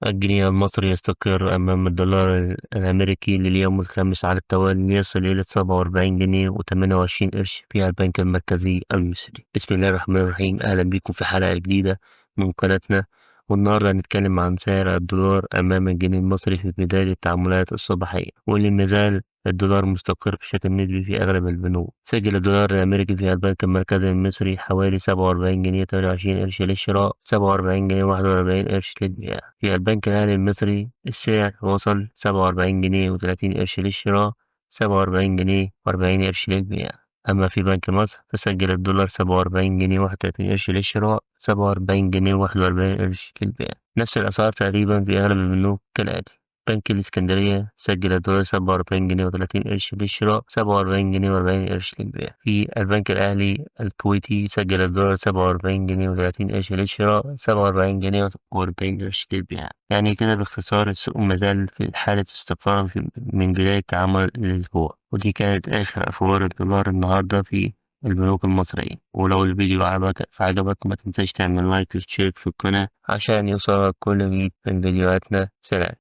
الجنيه المصري يستقر أمام الدولار الأمريكي لليوم الخامس على التوالي، ليصل إلى 47 جنيه و28 قرش في البنك المركزي المصري. بسم الله الرحمن الرحيم، أهلا بكم في حلقة جديدة من قناتنا. والنهاردة هنتكلم عن سعر الدولار أمام الجنيه المصري في بداية التعاملات الصباحية، واللي مازال الدولار مستقر بشكل نسبي في أغلب البنوك. سجل الدولار الأمريكي في البنك المركزي المصري حوالي 47 جنيه 28 قرش للشراء، 47 جنيه 41 قرش للبيع. في البنك الأهلي المصري السعر وصل 47 جنيه و30 قرش للشراء، 47 جنيه و40 قرش للبيع. أما في بنك مصر فسجل الدولار 47 جنيه 31 قرش للشراء، 47 جنيه 41 قرش للبيع. نفس الأسعار تقريبا في أغلب البنوك كالآتي: بنك الإسكندرية سجل الدولار 47 جنيه و30 قرش للشراء، 47 جنيه و40 قرش للبيع. في البنك الأهلي الكويتي سجل الدولار 47 جنيه و30 قرش للشراء، 47 جنيه و40 قرش للبيع. يعني كده باختصار السوق مازال في حالة استقرار من بداية تعامل الأسبوع. ودي كانت آخر أخبار الدولار النهاردة في البنوك المصرية. ولو الفيديو عجبك ما تنساش تعمل لايك وتشترك في القناة عشان يوصلك كل جديد من فيديوهاتنا. سلام.